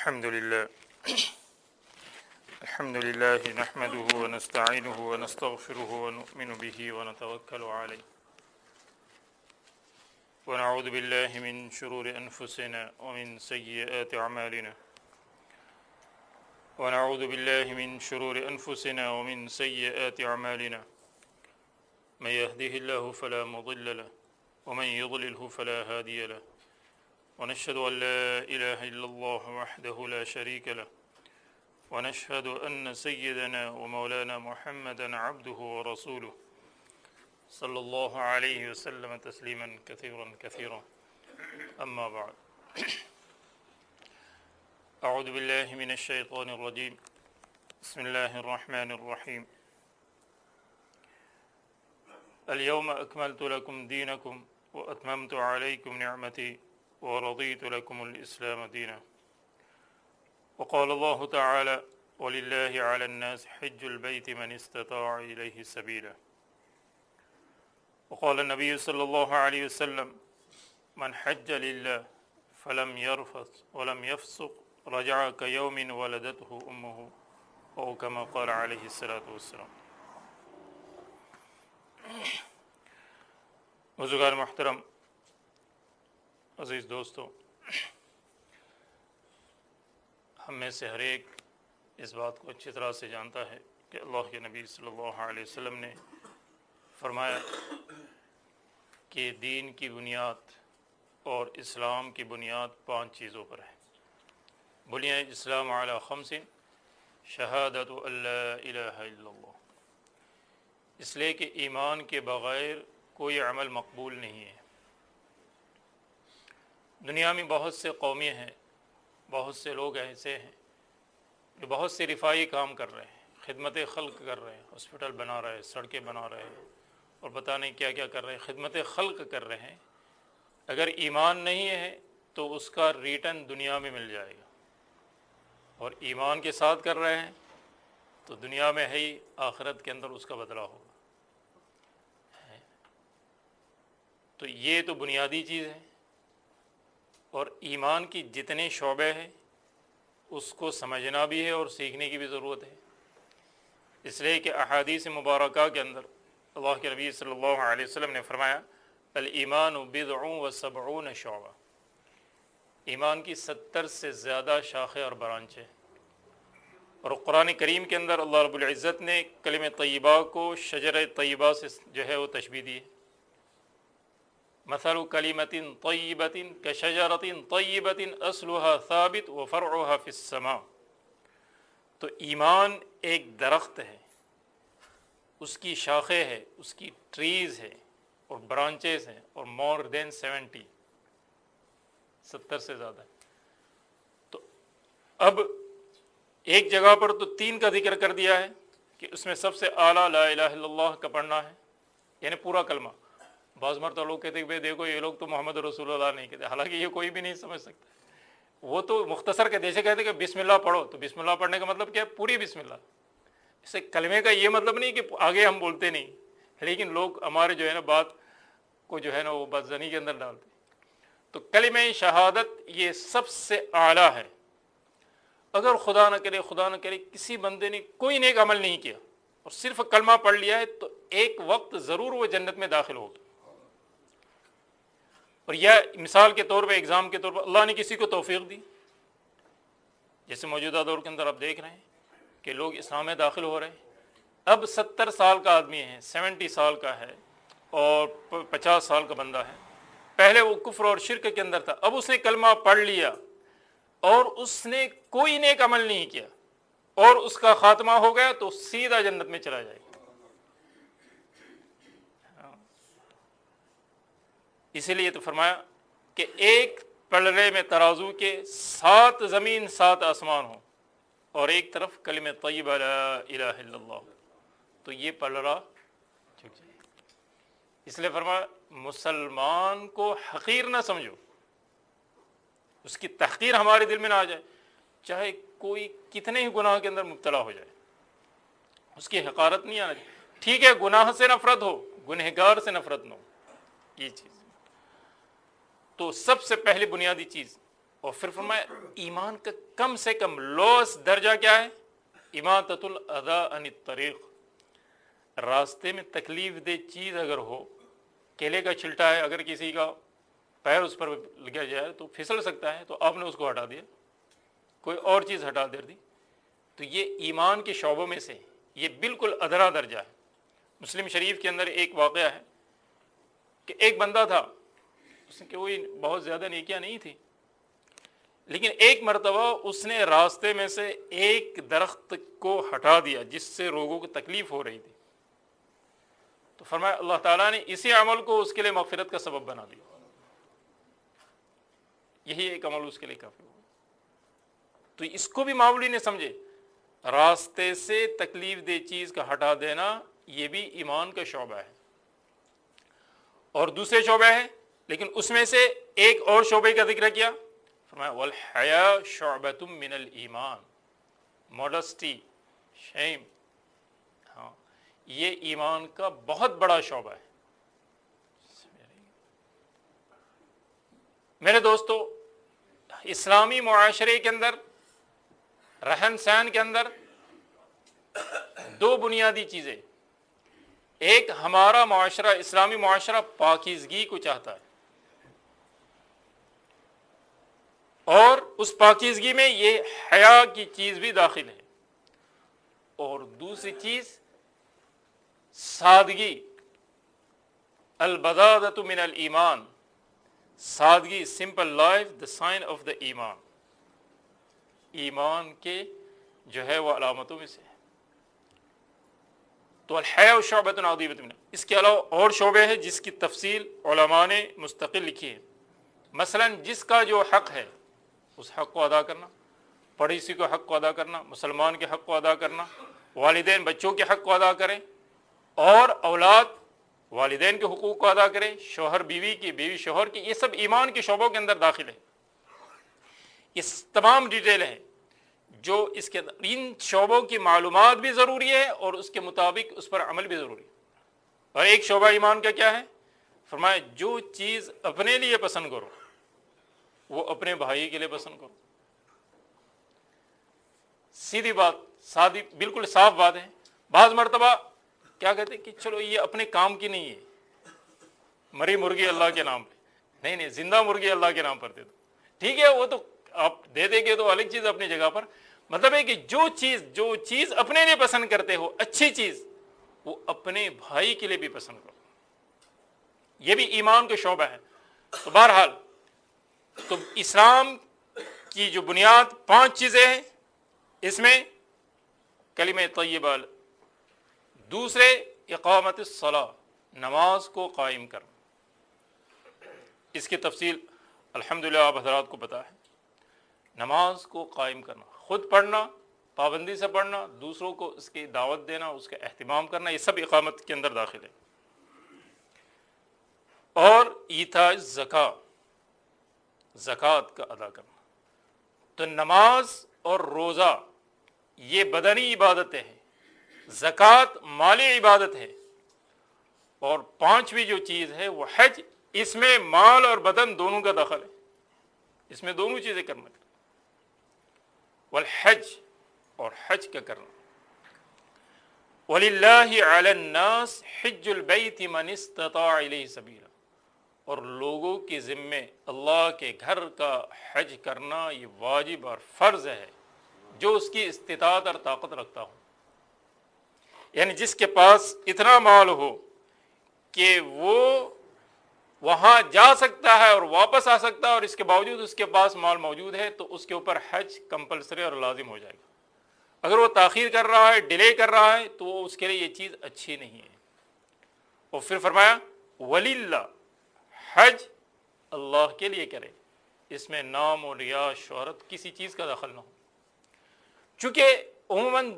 الحمد لله نحمده ونستعينه ونستغفره ونؤمن به ونتوكل عليه ونعوذ بالله من شرور أنفسنا ومن سيئات أعمالنا من يهده الله فلا مضل له ومن يضلله فلا هادي له ونشهد أن لا إله إلا الله وحده لا شريك له ونشهد أن سيدنا ومولانا محمدا عبده ورسوله صلى الله عليه وسلم تسليما كثيرا أما بعد أعوذ بالله من الشيطان الرجيم بسم الله الرحمن الرحيم اليوم أكملت لكم دينكم وأتممت عليكم نعمتي ورضيت لكم الإسلام دينا وقال الله تعالى ولله على الناس حج البيت من استطاع إليه سبيلا وقال النبي صلى الله عليه وسلم من حج لله فلم يرفث ولم يفسق رجع كيوم ولدته أمه أو كما قال عليه الصلاة والسلام. بزرگان محترم، عزیز دوستو، ہم میں سے ہر ایک اس بات کو اچھی طرح سے جانتا ہے کہ اللہ کے نبی صلی اللہ علیہ وسلم نے فرمایا کہ دین کی بنیاد اور اسلام کی بنیاد 5 چیزوں پر ہے. بنی اسلام علی 5 شہادت ان لا الہ الا اللہ. اس لیے کہ ایمان کے بغیر کوئی عمل مقبول نہیں ہے. دنیا میں بہت سے قومیں ہیں، بہت سے لوگ ایسے ہیں جو بہت سے رفائی کام کر رہے ہیں، خدمت خلق کر رہے ہیں، ہاسپٹل بنا رہے ہیں، سڑکیں بنا رہے ہیں اور پتہ نہیں کیا کیا کر رہے ہیں، خدمت خلق کر رہے ہیں. اگر ایمان نہیں ہے تو اس کا ریٹرن دنیا میں مل جائے گا، اور ایمان کے ساتھ کر رہے ہیں تو دنیا میں ہے ہی، آخرت کے اندر اس کا بدلہ ہوگا. تو یہ تو بنیادی چیز ہے، اور ایمان کی جتنے شعبے ہیں اس کو سمجھنا بھی ہے اور سیکھنے کی بھی ضرورت ہے. اس لیے کہ احادیث مبارکہ کے اندر اللہ کے نبی صلی اللہ علیہ وسلم نے فرمایا الایمان بضع و سبعون شعبہ. ایمان کی 70 سے زیادہ شاخیں اور برانچیں. اور قرآن کریم کے اندر اللہ رب العزت نے کلمہ طیبہ کو شجر طیبہ سے جو ہے وہ تشبیہ دی ہے. مثل کلمۃ طیبۃ کشجرۃ طیبۃ اصلها ثابت وفرعها فی السماء. تو ایمان ایک درخت ہے، اس کی شاخیں ہے، اس کی ٹریز ہے اور برانچز ہیں، اور مور دین 70 سے زیادہ. تو اب ایک جگہ پر تو 3 کا ذکر کر دیا ہے کہ اس میں سب سے اعلیٰ لا الہ الا اللہ کا پڑھنا ہے، یعنی پورا کلمہ. بعض مرتبہ لوگ کہتے ہیں کہ دیکھو یہ لوگ تو محمد رسول اللہ نہیں کہتے، حالانکہ یہ کوئی بھی نہیں سمجھ سکتا. وہ تو مختصر کے جیسے کہتے ہیں کہ بسم اللہ پڑھو، تو بسم اللہ پڑھنے کا مطلب کیا ہے؟ پوری بسم اللہ. اس سے کلمے کا یہ مطلب نہیں کہ آگے ہم بولتے نہیں، لیکن لوگ ہمارے جو ہے نا بات کو جو ہے نا وہ بدزنی کے اندر ڈالتے. تو کلمہ شہادت یہ سب سے اعلیٰ ہے. اگر خدا نہ کرے کسی بندے نے کوئی نیک عمل نہیں کیا اور صرف کلمہ پڑھ لیا ہے تو ایک وقت ضرور وہ جنت میں داخل ہوگا. اور یہ مثال کے طور پہ، ایگزام کے طور پر، اللہ نے کسی کو توفیق دی، جیسے موجودہ دور کے اندر آپ دیکھ رہے ہیں کہ لوگ اسلام میں داخل ہو رہے ہیں. اب 70 سال کا آدمی ہے، 70 سال کا ہے اور 50 سال کا بندہ ہے. پہلے وہ کفر اور شرک کے اندر تھا، اب اس نے کلمہ پڑھ لیا اور اس نے کوئی نیک عمل نہیں کیا اور اس کا خاتمہ ہو گیا تو سیدھا جنت میں چلا جائے گا. اسی لیے تو فرمایا کہ ایک پلڑے میں ترازو کے 7 زمین 7 آسمان ہوں اور ایک طرف کلمہ طیبہ لا الہ الا اللہ، تو یہ پلڑا جھک جائے. اس لیے فرمایا مسلمان کو حقیر نہ سمجھو، اس کی تحقیر ہمارے دل میں نہ آ جائے، چاہے کوئی کتنے ہی گناہ کے اندر مبتلا ہو جائے، اس کی حقارت نہیں آنا چاہیے. ٹھیک ہے گناہ سے نفرت ہو، گنہگار سے نفرت نہ ہو، یہ چیز. تو سب سے پہلی بنیادی چیز اور پھر فرمایا ایمان کا کم سے کم لوس درجہ کیا ہے؟ اماطۃ الاذی عن الطریق، راستے میں تکلیف دہ چیز اگر ہو، کیلے کا چھلٹا ہے، اگر کسی کا پیر اس پر لگا جائے تو پھسل سکتا ہے، تو آپ نے اس کو ہٹا دیا، کوئی اور چیز ہٹا دے دی، تو یہ ایمان کے شعبوں میں سے یہ بالکل ادنا درجہ ہے۔ مسلم شریف کے اندر ایک واقعہ ہے کہ ایک بندہ تھا، اس کی کوئی بہت زیادہ نیکیاں نہیں تھی، لیکن ایک مرتبہ اس نے راستے میں سے ایک درخت کو ہٹا دیا جس سے لوگوں کو تکلیف ہو رہی تھی، تو فرمایا اللہ تعالیٰ نے اسی عمل کو اس کے لیے مغفرت کا سبب بنا دیا، یہی ایک عمل اس کے لیے کافی ہوا۔ تو اس کو بھی معمولی نہیں سمجھے، راستے سے تکلیف دہ چیز کا ہٹا دینا یہ بھی ایمان کا شعبہ ہے، اور دوسرے شعبے ہیں، لیکن اس میں سے ایک اور شعبے کا ذکر کیا، فرمایا والحیاء شعبۃ من الایمان، موڈسٹی، شیم، ہاں یہ ایمان کا بہت بڑا شعبہ ہے۔ میرے دوستو، اسلامی معاشرے کے اندر، رہن سہن کے اندر دو بنیادی چیزیں، ایک ہمارا معاشرہ، اسلامی معاشرہ پاکیزگی کو چاہتا ہے، اور اس پاکیزگی میں یہ حیا کی چیز بھی داخل ہے، اور دوسری چیز سادگی، البذاذۃ من الایمان، سادگی، simple life the sign of the ایمان، ایمان کے جو ہے وہ علامتوں میں سے ہے۔ تو الحیاء شعبۃ عظیمۃ من، اس کے علاوہ اور شعبے ہیں جس کی تفصیل علماء نے مستقل لکھی ہے، مثلا جس کا جو حق ہے اس حق کو ادا کرنا، پڑوسی کو حق کو ادا کرنا، مسلمان کے حق کو ادا کرنا، والدین بچوں کے حق کو ادا کریں، اور اولاد والدین کے حقوق کو ادا کریں، شوہر بیوی کی، بیوی شوہر کی، یہ سب ایمان کے شعبوں کے اندر داخل ہے۔ یہ تمام ڈیٹیل ہیں جو اس کے ان شعبوں کی معلومات بھی ضروری ہے اور اس کے مطابق اس پر عمل بھی ضروری ہے۔ اور ایک شعبہ ایمان کا کیا ہے؟ فرمایا جو چیز اپنے لیے پسند کرو وہ اپنے بھائی کے لیے پسند کرو۔ سیدھی بات، سادی، بالکل صاف بات ہے۔ بعض مرتبہ کیا کہتے ہیں کہ چلو یہ اپنے کام کی نہیں ہے، مری مرغی اللہ کے نام پہ، نہیں زندہ مرغی اللہ کے نام پر دے دو، ٹھیک ہے وہ تو آپ دے دیں گے تو الگ چیز اپنی جگہ پر، مطلب ہے کہ جو چیز اپنے لیے پسند کرتے ہو اچھی چیز، وہ اپنے بھائی کے لیے بھی پسند کرو، یہ بھی ایمان کا شعبہ ہے۔ تو بہرحال تو اسلام کی جو بنیاد 5 چیزیں ہیں، اس میں کلمہ طیبہ، دوسرے اقامت الصلاۃ، نماز کو قائم کرنا، اس کی تفصیل الحمدللہ آپ حضرات کو پتہ ہے۔ نماز کو قائم کرنا، خود پڑھنا، پابندی سے پڑھنا، دوسروں کو اس کی دعوت دینا، اس کا اہتمام کرنا، یہ سب اقامت کے اندر داخل ہے۔ اور ایتاء الزکوٰۃ، زکوٰۃ کا ادا کرنا۔ تو نماز اور روزہ یہ بدنی عبادتیں ہیں، زکوٰۃ مالی عبادت ہے، اور 5ویں جو چیز ہے وہ حج، اس میں مال اور بدن دونوں کا دخل ہے، اس میں دونوں چیزیں کرنا، والحج، اور حج کا کرنا۔ وَلِلَّهِ عَلَى النَّاسِ حِجُّ الْبَيْتِ مَنِ اسْتَطَاعَ إِلَيْهِ سَبِيلًا، اور لوگوں کے ذمے اللہ کے گھر کا حج کرنا یہ واجب اور فرض ہے جو اس کی استطاعت اور طاقت رکھتا ہو، یعنی جس کے پاس اتنا مال ہو کہ وہ وہاں جا سکتا ہے اور واپس آ سکتا ہے، اور اس کے باوجود اس کے پاس مال موجود ہے، تو اس کے اوپر حج کمپلسری اور لازم ہو جائے گا۔ اگر وہ تاخیر کر رہا ہے، ڈیلے کر رہا ہے، تو وہ اس کے لیے یہ چیز اچھی نہیں ہے۔ اور پھر فرمایا وَلِلَّهِ، حج اللہ کے لیے کرے، اس میں نام و ریا، شہرت، کسی چیز کا دخل نہ ہو، چونکہ عموماً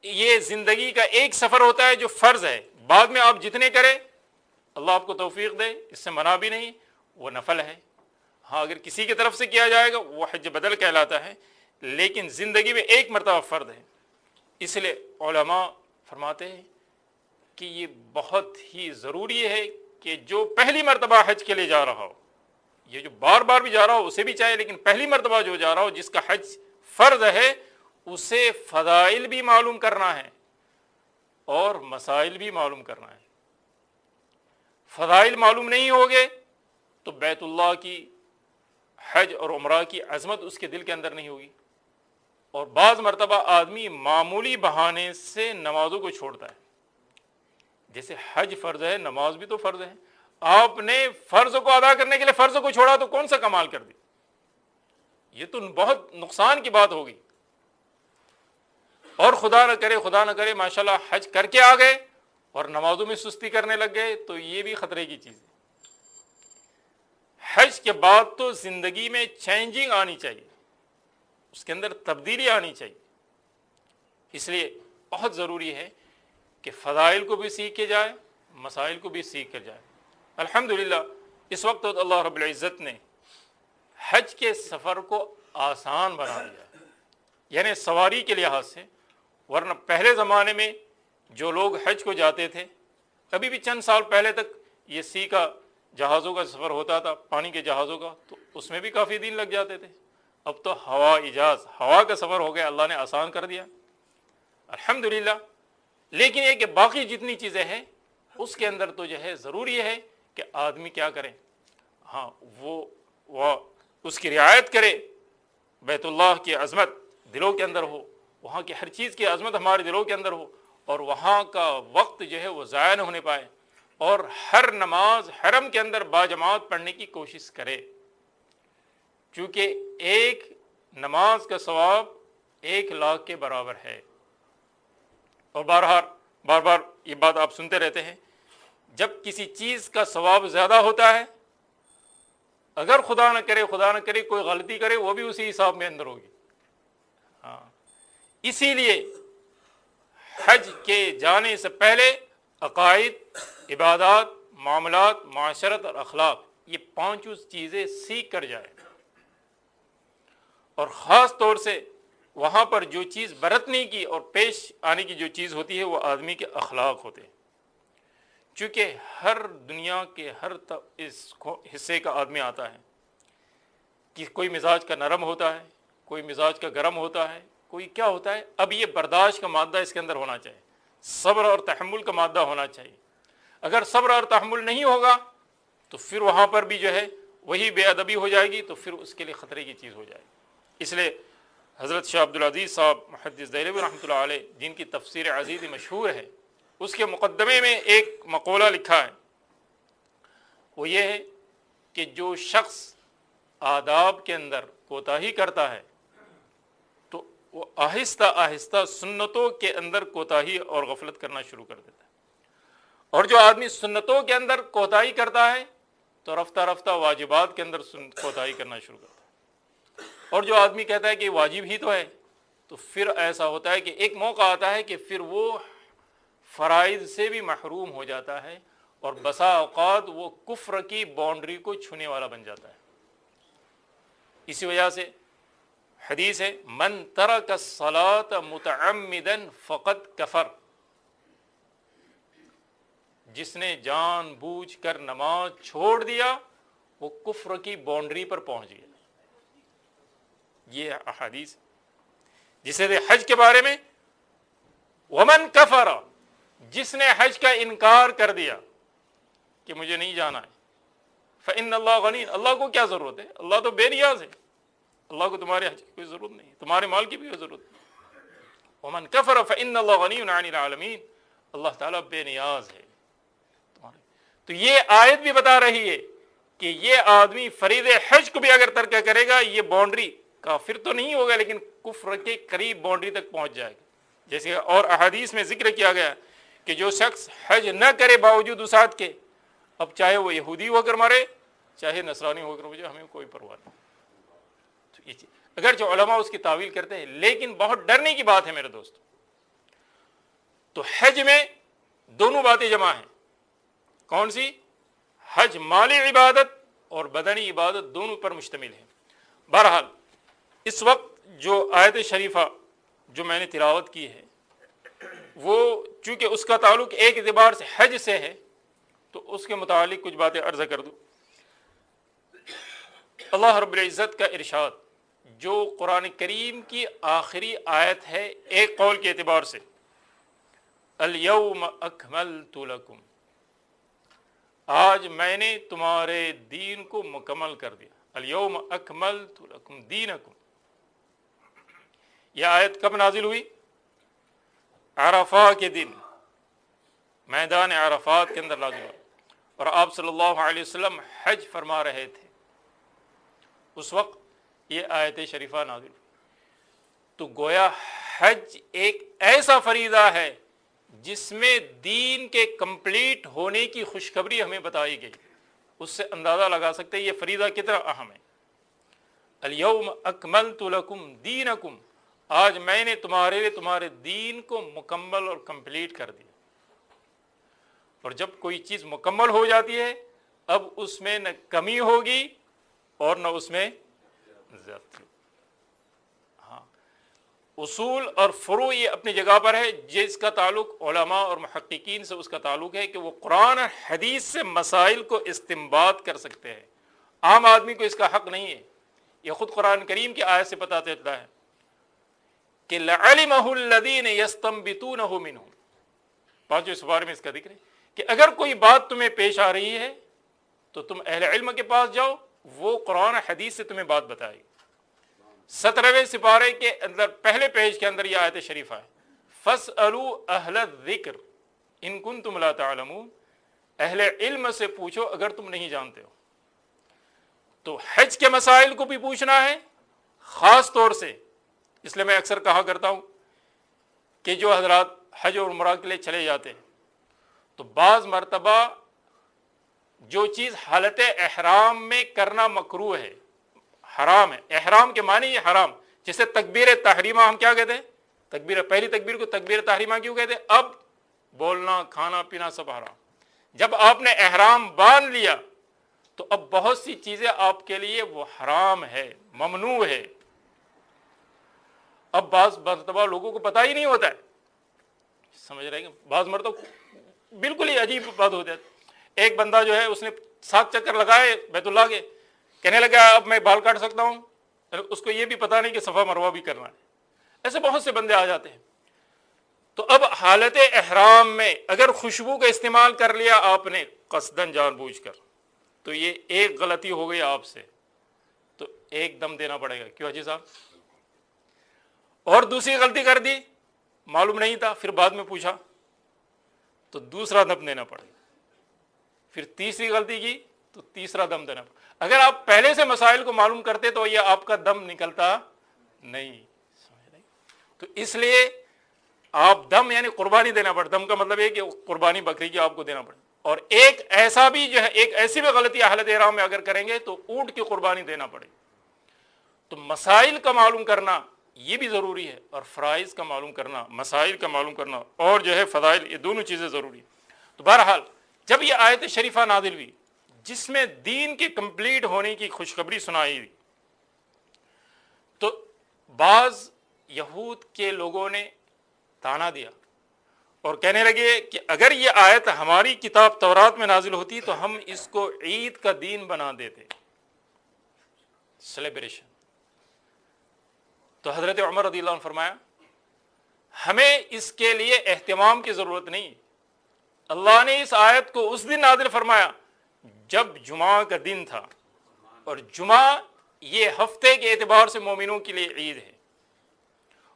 یہ زندگی کا ایک سفر ہوتا ہے جو فرض ہے، بعد میں آپ جتنے کریں اللہ آپ کو توفیق دے، اس سے منع بھی نہیں، وہ نفل ہے۔ ہاں اگر کسی کی طرف سے کیا جائے گا وہ حج بدل کہلاتا ہے، لیکن زندگی میں ایک مرتبہ فرض ہے۔ اس لیے علماء فرماتے ہیں کہ یہ بہت ہی ضروری ہے کہ جو پہلی مرتبہ حج کے لیے جا رہا ہو یہ جو بار بار بھی جا رہا ہو اسے بھی چاہیے، لیکن پہلی مرتبہ جو جا رہا ہو جس کا حج فرض ہے اسے فضائل بھی معلوم کرنا ہے اور مسائل بھی معلوم کرنا ہے۔ فضائل معلوم نہیں ہوگے تو بیت اللہ کی حج اور عمرہ کی عظمت اس کے دل کے اندر نہیں ہوگی۔ اور بعض مرتبہ آدمی معمولی بہانے سے نمازوں کو چھوڑتا ہے، جیسے حج فرض ہے، نماز بھی تو فرض ہے، آپ نے فرض کو ادا کرنے کے لیے فرض کو چھوڑا تو کون سا کمال کر دی؟ یہ تو بہت نقصان کی بات ہوگی۔ اور خدا نہ کرے ماشاءاللہ حج کر کے آ گئے اور نمازوں میں سستی کرنے لگ گئے تو یہ بھی خطرے کی چیز ہے۔ حج کے بعد تو زندگی میں چینجنگ آنی چاہیے، اس کے اندر تبدیلی آنی چاہیے۔ اس لیے بہت ضروری ہے کہ فضائل کو بھی سیکھ کے جائے، مسائل کو بھی سیکھ کر جائے۔ الحمدللہ اس وقت اللہ رب العزت نے حج کے سفر کو آسان بنا دیا ہے، یعنی سواری کے لحاظ سے۔ ورنہ پہلے زمانے میں جو لوگ حج کو جاتے تھے، ابھی بھی چند سال پہلے تک یہ سی کا جہازوں کا سفر ہوتا تھا، پانی کے جہازوں کا، تو اس میں بھی کافی دن لگ جاتے تھے۔ اب تو ہوا کا سفر ہو گیا، اللہ نے آسان کر دیا الحمدللہ۔ لیکن یہ کہ باقی جتنی چیزیں ہیں اس کے اندر تو جو ہے ضروری ہے کہ آدمی کیا کرے، ہاں وہ اس کی رعایت کرے، بیت اللہ کی عظمت دلوں کے اندر ہو، وہاں کی ہر چیز کی عظمت ہمارے دلوں کے اندر ہو، اور وہاں کا وقت جو ہے وہ ضائع نہ ہونے پائے، اور ہر نماز حرم کے اندر باجماعت پڑھنے کی کوشش کرے، چونکہ ایک نماز کا ثواب 1,00,000 کے برابر ہے۔ اور بار بار یہ بات آپ سنتے رہتے ہیں، جب کسی چیز کا ثواب زیادہ ہوتا ہے، اگر خدا نہ کرے کوئی غلطی کرے، وہ بھی اسی حساب میں اندر ہوگی۔ ہاں، اسی لیے حج کے جانے سے پہلے عقائد، عبادات، معاملات، معاشرت اور اخلاق، یہ 5 چیزیں سیکھ کر جائے۔ اور خاص طور سے وہاں پر جو چیز برتنے کی اور پیش آنے کی جو چیز ہوتی ہے وہ آدمی کے اخلاق ہوتے ہیں، چونکہ ہر دنیا کے ہر اس حصے کا آدمی آتا ہے، کہ کوئی مزاج کا نرم ہوتا ہے، کوئی مزاج کا گرم ہوتا ہے، کوئی کیا ہوتا ہے۔ اب یہ برداشت کا مادہ اس کے اندر ہونا چاہیے، صبر اور تحمل کا مادہ ہونا چاہیے۔ اگر صبر اور تحمل نہیں ہوگا تو پھر وہاں پر بھی جو ہے وہی بے ادبی ہو جائے گی، تو پھر اس کے لیے خطرے کی چیز ہو جائے گی۔ اس لیے حضرت شاہ عبدالعزیز صاحب محدث دہلوی رحمۃ اللہ علیہ، جن کی تفسیر عزیز مشہور ہے، اس کے مقدمے میں ایک مقولہ لکھا ہے، وہ یہ ہے کہ جو شخص آداب کے اندر کوتاہی کرتا ہے تو وہ آہستہ آہستہ سنتوں کے اندر کوتاہی اور غفلت کرنا شروع کر دیتا ہے، اور جو آدمی سنتوں کے اندر کوتاہی کرتا ہے تو رفتہ رفتہ واجبات کے اندر کوتاہی کرنا شروع کرتا ہے، اور جو آدمی کہتا ہے کہ واجب ہی تو ہے، تو پھر ایسا ہوتا ہے کہ ایک موقع آتا ہے کہ پھر وہ فرائض سے بھی محروم ہو جاتا ہے، اور بسا اوقات وہ کفر کی باؤنڈری کو چھونے والا بن جاتا ہے۔ اسی وجہ سے حدیث ہے، من ترک الصلاۃ متعمدا فقد کفر، جس نے جان بوجھ کر نماز چھوڑ دیا وہ کفر کی باؤنڈری پر پہنچ گیا۔ یہ احادیث جسے حج کے بارے میں، ومن کفر، جس نے حج کا انکار کر دیا کہ مجھے نہیں جانا ہے، فإن اللہ غنی، اللہ کو کیا ضرورت ہے، اللہ تو بے نیاز ہے، اللہ کو تمہارے حج کی کوئی ضرورت نہیں، تمہارے مال کی بھی کوئی ضرورت نہیں۔ ومن کفر فإن اللہ غنی عن العالمین، اللہ تعالیٰ بے نیاز ہے تمہارے۔ تو یہ آیت بھی بتا رہی ہے کہ یہ آدمی فرید حج کو بھی اگر ترک کرے گا، یہ باؤنڈری کافر تو نہیں ہوگا لیکن کفر کے قریب باؤنڈری تک پہنچ جائے گا۔ جیسے اور احادیث میں ذکر کیا گیا کہ جو شخص حج نہ کرے باوجود وسعت کے، اب چاہے وہ یہودی ہو کر مرے چاہے نصرانی ہو کر مجھے، ہمیں کوئی پرواہ نہیں۔ تو یہ چیز اگرچہ علماء اس کی تعویل کرتے ہیں، لیکن بہت ڈرنے کی بات ہے میرے دوست۔ تو حج میں دونوں باتیں جمع ہیں، کون سی؟ حج مالی عبادت اور بدنی عبادت دونوں پر مشتمل ہے۔ بہرحال اس وقت جو آیت شریفہ جو میں نے تلاوت کی ہے، وہ چونکہ اس کا تعلق ایک اعتبار سے حج سے ہے تو اس کے متعلق کچھ باتیں عرض کر دوں۔ اللہ رب العزت کا ارشاد جو قرآن کریم کی آخری آیت ہے ایک قول کے اعتبار سے، الیوم اکملت لکم، آج میں نے تمہارے دین کو مکمل کر دیا، الیوم اکملت لکم دینکم۔ یہ آیت کب نازل ہوئی؟ عرفہ کے دن میدان عرفات کے اندر نازل ہوئی، اور آپ صلی اللہ علیہ وسلم حج فرما رہے تھے، اس وقت یہ آیت شریفہ نازل ہوئی۔ تو گویا حج ایک ایسا فریضہ ہے جس میں دین کے کمپلیٹ ہونے کی خوشخبری ہمیں بتائی گئی، اس سے اندازہ لگا سکتے ہیں یہ فریضہ کتنا اہم ہے۔ الیوم اکملت لکم دینکم، آج میں نے تمہارے لیے تمہارے دین کو مکمل اور کمپلیٹ کر دیا۔ اور جب کوئی چیز مکمل ہو جاتی ہے اب اس میں نہ کمی ہوگی اور نہ اس میں زیادتی۔ ہاں، اصول اور فروع یہ اپنی جگہ پر ہے، جس کا تعلق علماء اور محققین سے اس کا تعلق ہے کہ وہ قرآن اور حدیث سے مسائل کو استنباط کر سکتے ہیں، عام آدمی کو اس کا حق نہیں ہے۔ یہ خود قرآن کریم کی آیت سے پتہ چلتا ہے کہ لَعَلِمَهُ الَّذِينَ يَسْتَنبِطُونَهُ مِنْهُمْ، پانچویں سپارے میں اس کا ذکر ہے کہ اگر کوئی بات تمہیں پیش آ رہی ہے تو تم اہل علم کے پاس جاؤ، وہ قرآن حدیث سے تمہیں بات بتائے گی۔ 17ویں سپارے کے اندر پہلے پیج کے اندر یہ آیت شریفہ ہے، فَاسْأَلُوا أَهْلَ الذِّكْرِ إِن كُنتُمْ لَا تَعْلَمُونَ، اہل علم سے پوچھو اگر تم نہیں جانتے ہو۔ تو حج کے مسائل کو بھی پوچھنا ہے خاص طور سے، اس لیے میں اکثر کہا کرتا ہوں کہ جو حضرات حج اور عمرہ کے لیے چلے جاتے ہیں تو بعض مرتبہ جو چیز حالت احرام میں کرنا مکروہ ہے، حرام ہے، احرام کے معنی یہ حرام، جسے تکبیر تحریمہ ہم کیا کہتے ہیں؟ پہلی تکبیر کو تکبیر تحریمہ کیوں کہتے ہیں؟ اب بولنا کھانا پینا سب حرام۔ جب آپ نے احرام باندھ لیا تو اب بہت سی چیزیں آپ کے لیے وہ حرام ہے، ممنوع ہے۔ اب بعض مرتبہ لوگوں کو پتہ ہی نہیں ہوتا ہے، سمجھ رہے ہیں؟ بعض مرتبہ بالکل ہی عجیب بات ہو جاتی۔ ایک بندہ جو ہے اس نے 7 چکر لگائے بیت اللہ کے، کہنے لگا اب میں بال کاٹ سکتا ہوں، اس کو یہ بھی پتہ نہیں کہ صفا مروہ بھی کرنا ہے۔ ایسے بہت سے بندے آ جاتے ہیں۔ تو اب حالت احرام میں اگر خوشبو کا استعمال کر لیا آپ نے قصدن جان بوجھ کر، تو یہ ایک غلطی ہو گئی آپ سے، تو ایک دم دینا پڑے گا۔ کیوں حاجی صاحب؟ اور دوسری غلطی کر دی، معلوم نہیں تھا، پھر بعد میں پوچھا تو دوسرا دم دینا پڑے گا۔ پھر تیسری غلطی کی تو تیسرا دم دینا پڑے گا۔ اگر آپ پہلے سے مسائل کو معلوم کرتے تو یہ آپ کا دم نکلتا نہیں۔ تو اس لیے آپ دم یعنی قربانی دینا پڑتا، دم کا مطلب ہے کہ قربانی بکری کی آپ کو دینا پڑے۔ اور ایک ایسا بھی جو ہے، ایک ایسی بھی غلطی حالت احرام میں اگر کریں گے تو اونٹ کی قربانی دینا پڑے۔ تو مسائل کا معلوم کرنا یہ بھی ضروری ہے، اور فرائض کا معلوم کرنا، مسائل کا معلوم کرنا، اور جو ہے فضائل، یہ دونوں چیزیں ضروری ہیں۔ تو بہرحال جب یہ آیت شریفہ نازل ہوئی جس میں دین کے کمپلیٹ ہونے کی خوشخبری سنائی ہوئی، تو بعض یہود کے لوگوں نے تانا دیا اور کہنے لگے کہ اگر یہ آیت ہماری کتاب تورات میں نازل ہوتی تو ہم اس کو عید کا دین بنا دیتے، سیلیبریشن۔ تو حضرت عمر رضی اللہ عنہ فرمایا ہمیں اس کے لیے اہتمام کی ضرورت نہیں، اللہ نے اس آیت کو اس دن نازل فرمایا جب جمعہ کا دن تھا، اور جمعہ یہ ہفتے کے اعتبار سے مومنوں کے لیے عید ہے،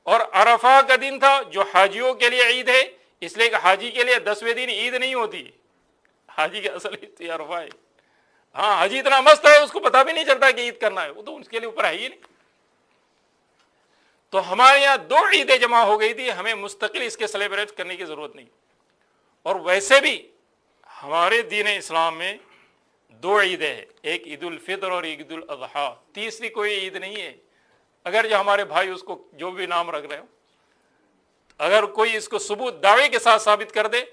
اور عرفہ کا دن تھا جو حاجیوں کے لیے عید ہے، اس لیے کہ حاجی کے لیے 10ویں دن عید نہیں ہوتی، حاجی کے اصل عید تو عرفہ ہے۔ ہاں، حاجی اتنا مست ہے اس کو پتہ بھی نہیں چلتا کہ عید کرنا ہے، وہ تو اس کے لیے اوپر ہے ہی نہیں۔ تو ہمارے یہاں 2 عیدیں جمع ہو گئی تھی، ہمیں مستقل اس کے سیلیبریٹ کرنے کی ضرورت نہیں۔ اور ویسے بھی ہمارے دین اسلام میں 2 عیدیں ہیں، ایک عید الفطر اور عید الاضحیٰ، تیسری کوئی عید نہیں ہے۔ اگر جو ہمارے بھائی اس کو جو بھی نام رکھ رہے ہو، اگر کوئی اس کو ثبوت دعوے کے ساتھ ثابت کر دے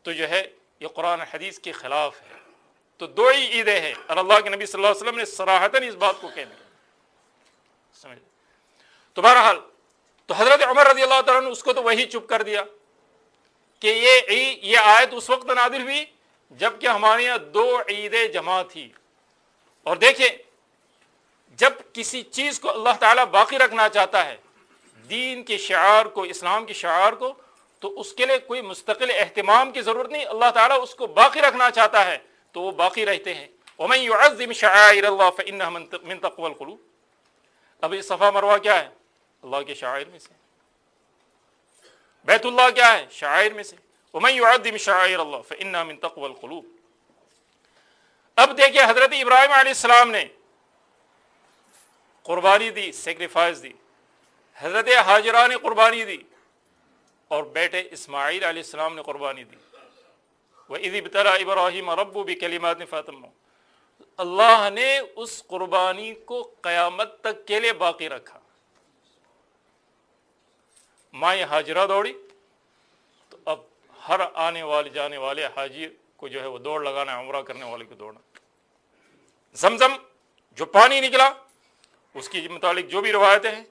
تو جو ہے یہ قرآن حدیث کے خلاف ہے۔ تو 2 ہی عیدیں ہیں، اور اللہ کے نبی صلی اللہ علیہ وسلم نے صراحتاً اس بات کو کہہ دیا، سمجھ۔ تو بہرحال تو حضرت عمر رضی اللہ تعالیٰ عنہ اس کو تو وہی چپ کر دیا کہ یہ آیت اس وقت نازل ہوئی جب کہ ہمارے یہاں 2 عیدیں جمع تھی۔ اور دیکھیں جب کسی چیز کو اللہ تعالیٰ باقی رکھنا چاہتا ہے، دین کے شعار کو، اسلام کے شعار کو، تو اس کے لیے کوئی مستقل اہتمام کی ضرورت نہیں، اللہ تعالیٰ اس کو باقی رکھنا چاہتا ہے تو وہ باقی رہتے ہیں۔ وَمَن يُعَظِّمْ شَعَائِرَ اللَّهِ فَإِنَّهَا مِن تَقْوَى الْقُلُوبِ۔ اب یہ صفا مروہ کیا ہے؟ اللہ کے شعائر میں سے۔ بیت اللہ کیا ہے؟ شعائر میں سے۔ وَمَن يُعَظِّمْ شَعَائِرَ اللَّهِ فَإِنَّهَا مِن تَقْوَى الْقُلُوبِ۔ اب دیکھیں حضرت ابراہیم علیہ السلام نے قربانی دی، سیکریفائس دی، حضرت ہاجرہ نے قربانی دی، اور بیٹے اسماعیل علیہ السلام نے قربانی دی۔ وَإِذِ ابْتَلَىٰ إِبْرَاهِيمَ رَبُّهُ بِكَلِمَاتٍ فَأَتَمَّهُنَّ۔ اللہ نے اس قربانی کو قیامت تک کے لیے باقی رکھا۔ مائیں ہاجرہ دوڑی تو اب ہر آنے والے جانے والے حاجی کو جو ہے وہ دوڑ لگانا، عمرہ کرنے والے کو دوڑنا۔ زمزم جو پانی نکلا اس کی متعلق جو بھی روایتیں ہیں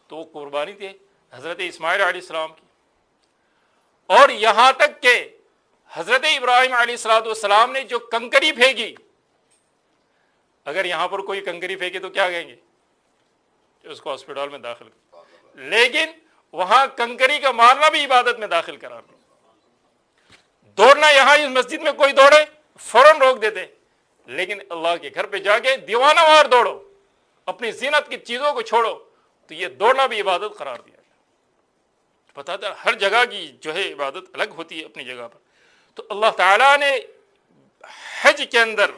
تو وہ قربانی تھی حضرت اسماعیل علیہ السلام کی۔ اور یہاں تک کہ حضرت ابراہیم علیہ السلام نے جو کنکری پھینکی، اگر یہاں پر کوئی کنکری پھینکے تو کیا کہیں گے؟ اس کو ہاسپٹل میں داخل کر، لیکن وہاں کنکری کا مارنا بھی عبادت میں داخل قرار دیا۔ دوڑنا یہاں اس مسجد میں کوئی دوڑے فوراً روک دیتے، لیکن اللہ کے گھر پہ جا کے دیوانہ وار دوڑو، اپنی زینت کی چیزوں کو چھوڑو، تو یہ دوڑنا بھی عبادت قرار دیا گیا۔ پتہ تھا ہر جگہ کی جو ہے عبادت الگ ہوتی ہے اپنی جگہ پر۔ تو اللہ تعالیٰ نے حج کے اندر،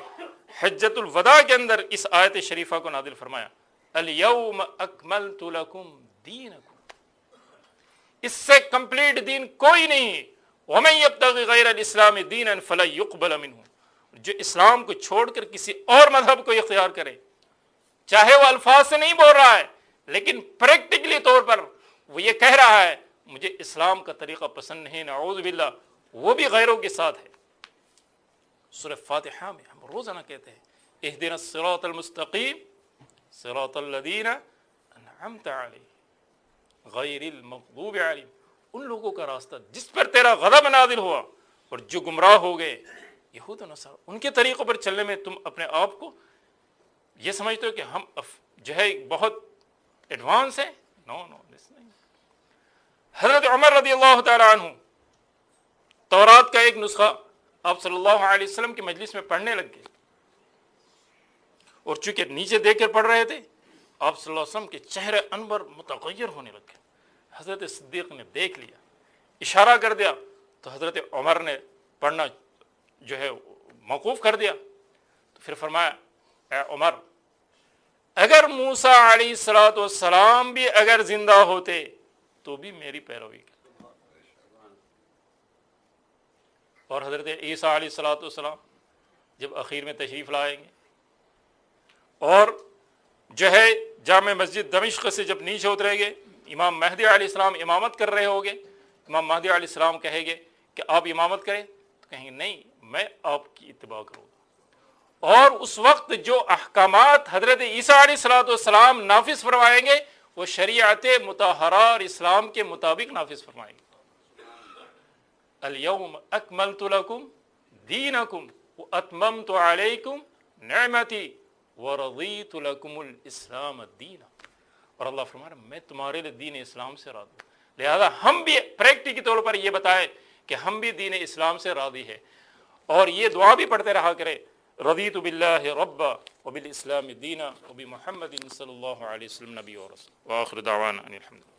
حجۃ الوداع کے اندر اس آیت شریفہ کو نازل فرمایا، الیوم اکملت لکم دینکم، اس سے کمپلیٹ دین کوئی نہیں۔ ومن یبتغی غیر الاسلام دینا فلن یقبل منہ، جو اسلام کو چھوڑ کر کسی اور مذہب کو اختیار کرے، چاہے وہ الفاظ سے نہیں بول رہا ہے لیکن پریکٹیکلی طور پر وہ یہ کہہ رہا ہے مجھے اسلام کا طریقہ پسند نہیں، نعوذ باللہ، وہ بھی غیروں کے ساتھ ہے۔ سورہ فاتحہ میں ہم روزانہ کہتے ہیں اہدنا الصراط المستقیم صراط الذین انعمت علیہم غیر المغضوب علیہم، ان لوگوں کا راستہ جس پر تیرا غضب نازل ہوا اور جو گمراہ ہو گئے یہود و نصارہ، ان کے طریقوں پر چلنے میں تم اپنے آپ کو یہ سمجھتے ہو کہ ہم جو ہے بہت ایڈوانس ہیں؟ نو نہیں۔ حضرت عمر رضی اللہ تعالی عنہ تورات کا ایک نسخہ آپ صلی اللہ علیہ وسلم کی مجلس میں پڑھنے لگ گئے، اور چونکہ نیچے دیکھ کر پڑھ رہے تھے آپ صلی اللہ علیہ وسلم کے چہرے انور متغیر ہونے لگ گئے۔ حضرت صدیق نے دیکھ لیا، اشارہ کر دیا، تو حضرت عمر نے پڑھنا جو ہے موقوف کر دیا۔ تو پھر فرمایا اے عمر، اگر موسیٰ علیہ السلام بھی اگر زندہ ہوتے تو بھی میری پیروی کرتے، اور حضرت عیسیٰ علیہ السلام جب اخیر میں تشریف لائیں گے اور جو ہے جامع مسجد دمشق سے جب نیچے اتریں گے، امام مہدی علیہ السلام امامت کر رہے ہوں گے، امام مہدی علیہ السلام کہیں گے کہ آپ امامت کریں، تو کہیں گے نہیں، میں آپ کی اتباع کروں گا۔ اور اس وقت جو احکامات حضرت عیسیٰ علیہ السلام نافذ فرمائیں گے وہ شریعت مطہرہ اور اسلام کے مطابق نافذ فرمائیں گے۔ الیوم اکملت لکم دینکم واتممت علیکم نعمتی ورضیت لکم الاسلام دینا، اور اللہ فرما رہا ہے میں تمہارے لیے دین اسلام سے راضی ہوں۔ لہذا ہم بھی پریکٹیکل طور پر یہ بتائیں کہ ہم بھی دین اسلام سے راضی ہے، اور یہ دعا بھی پڑھتے رہا کرے، رضیت باللہ ربا وبالاسلام دینا وبمحمد صلی اللہ علیہ وسلم نبی و رسول، وآخر دعوانا ان الحمد للہ۔